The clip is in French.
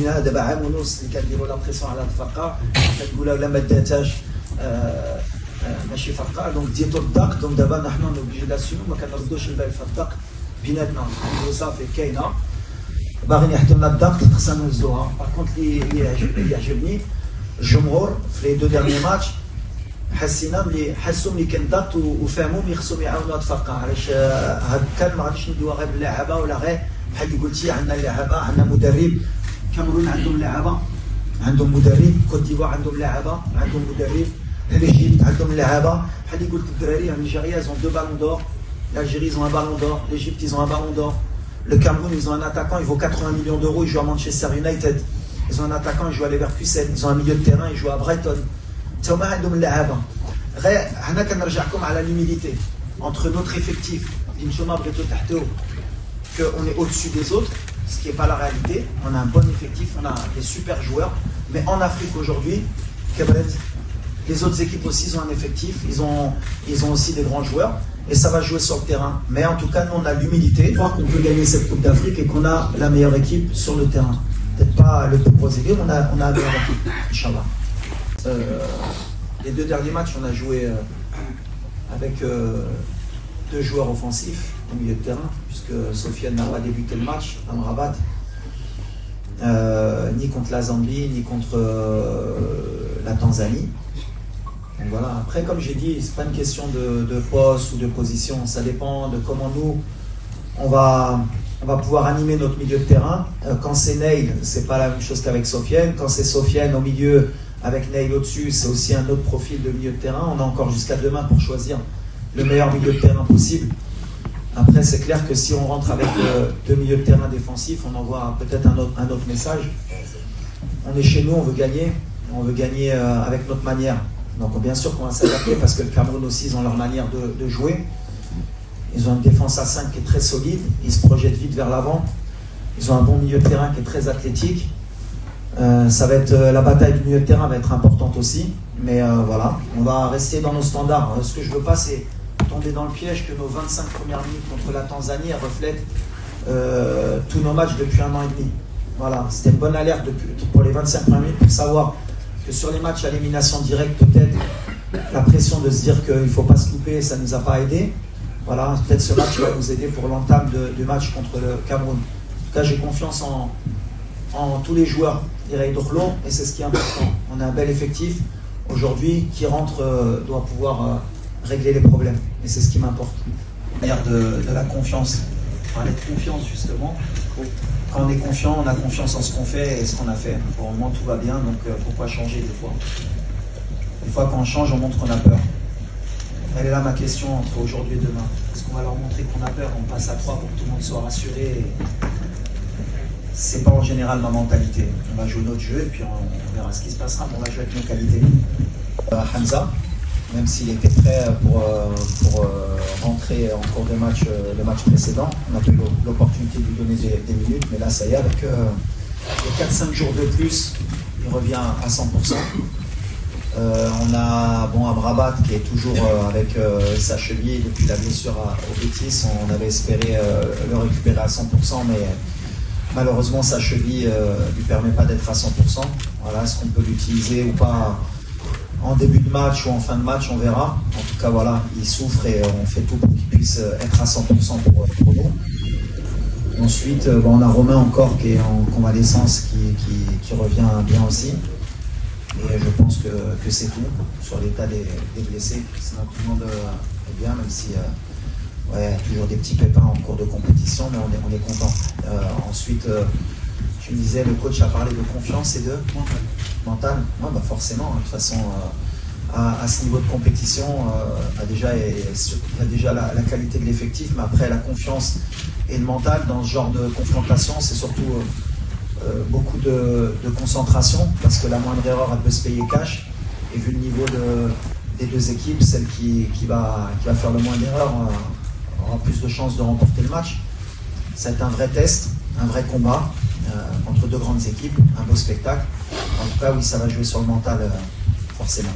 لنا دابا عام ونص اللي كنديروا لا بريسيون على الفرقه كنقولها ولا ما داتهاش ماشي فرقه دونك ديتو الضغط دونك دابا نحن نوبليجي داسيون ما كنردوش البال في الضغط بيناتنا صافي كاينه باغيين يحطوا لنا الضغط خصنا نهزوها. باغ كونت اللي يعجبني الجمهور في لي دو ديرني ماتش حسينا ملي كان ضغط وفهموا ملي خصهم يعاونوا هاد الفرقه علاش هاد كان ما غاديش ندويو غير باللاعبه ولا غير بحال اللي قلتي عندنا لاعبه عندنا مدرب كاميرون عندهم لاعبه عندهم مدرب كوت ديفوار عندهم لاعبه عندهم مدرب l'Égypte عندهم لاعبه بحال اللي قلت الدراري الجزائر ils ont 2 ballons d'or l'Algérie ils ont un ballon d'or l'Égypte ils ont un ballon d'or le Cameroun ils ont un attaquant il vaut 80 millions d'euros il joue à Manchester United ils ont un attaquant il joue à Leverkusen ils ont un milieu de terrain il joue à Brighton تما عندهم اللاعبه غير حنا كنرجعكم على l'humilité entre notre effectif اللي نتوما بغيتو تحتو qu'on est au-dessus des autres, ce qui n'est pas la réalité. On a un bon effectif, on a des super joueurs. Mais en Afrique aujourd'hui, les autres équipes aussi ils ont un effectif, ils ont aussi des grands joueurs. Et ça va jouer sur le terrain. Mais en tout cas, nous, on a l'humilité de croire qu'on peut gagner cette Coupe d'Afrique et qu'on a la meilleure équipe sur le terrain. Peut-être pas le plus gros équipe, on a la meilleure équipe, Inch'Allah. Les 2 derniers matchs, on a joué avec 2 joueurs offensifs au milieu de terrain, puisque Sofiane n'a pas débuté le match à Rabat, ni contre la Zambie, ni contre la Tanzanie. Donc voilà. Après, comme j'ai dit, c'est pas une question de poste ou de position, ça dépend de comment nous, on va pouvoir animer notre milieu de terrain. Quand c'est Neil, c'est pas la même chose qu'avec Sofiane. Quand c'est Sofiane au milieu, avec Neil au-dessus, c'est aussi un autre profil de milieu de terrain. On a encore jusqu'à demain pour choisir le meilleur milieu de terrain possible. Après, c'est clair que si on rentre avec 2 milieux de terrain défensifs, on envoie peut-être un autre message. On est chez nous, on veut gagner avec notre manière. Donc bien sûr qu'on va s'adapter parce que le Cameroun aussi, ils ont leur manière de jouer. Ils ont une défense à 5 qui est très solide, ils se projettent vite vers l'avant. Ils ont un bon milieu de terrain qui est très athlétique. Ça va être la bataille du milieu de terrain va être importante aussi. Mais voilà, on va rester dans nos standards. Ce que je veux pas, c'est tomber dans le piège que nos 25 premières minutes contre la Tanzanie reflètent tous nos matchs depuis 1 an et demi. Voilà, c'était une bonne alerte pour les 25 premières minutes pour savoir que sur les matchs à élimination directe, peut-être la pression de se dire qu'il ne faut pas se louper, ça ne nous a pas aidé. Voilà, peut-être ce match va nous aider pour l'entame du match contre le Cameroun. En tout cas, j'ai confiance en tous les joueurs d'Irey Dorlo et c'est ce qui est important. On a un bel effectif. Aujourd'hui, qui rentre doit pouvoir régler les problèmes. Et c'est ce qui m'importe. De la confiance. Parler de confiance, justement. Quand on est confiant, on a confiance en ce qu'on fait et ce qu'on a fait. Pour le moment, tout va bien, donc pourquoi changer des fois? Des fois, quand on change, on montre qu'on a peur. Elle est là ma question entre aujourd'hui et demain. Est-ce qu'on va leur montrer qu'on a peur? On passe à 3 pour que tout le monde soit rassuré. C'est pas en général ma mentalité. On va jouer notre jeu et puis on verra ce qui se passera. Mais on va jouer avec nos qualités. Hamza, même s'il était prêt pour rentrer en cours de match, le match précédent, on a eu l'opportunité de lui donner des minutes, mais là ça y est, avec les 4-5 jours de plus, il revient à 100%. On a Amrabat qui est toujours avec sa cheville depuis la blessure au Betis. On avait espéré le récupérer à 100%, mais malheureusement sa cheville ne lui permet pas d'être à 100%. Voilà, est-ce qu'on peut l'utiliser ou pas en début de match ou en fin de match, on verra. En tout cas, voilà, il souffre et on fait tout pour qu'il puisse être à 100% pour nous. Ensuite, on a Romain encore qui est en convalescence, qui revient bien aussi. Et je pense que c'est tout sur l'état des blessés. Sinon, tout le monde est bien, même si il y a toujours des petits pépins en cours de compétition, mais on est content. Ensuite, tu me disais, le coach a parlé de confiance et de mental. Non, forcément, de toute façon, à ce niveau de compétition, il y a déjà la qualité de l'effectif, mais après la confiance et le mental dans ce genre de confrontation, c'est surtout beaucoup de concentration, parce que la moindre erreur, elle peut se payer cash. Et vu le niveau des 2 équipes, celle qui va faire le moins d'erreurs aura plus de chances de remporter le match. C'est un vrai test, un vrai combat entre 2 grandes équipes, un beau spectacle. En tout cas, oui, ça va jouer sur le mental, forcément.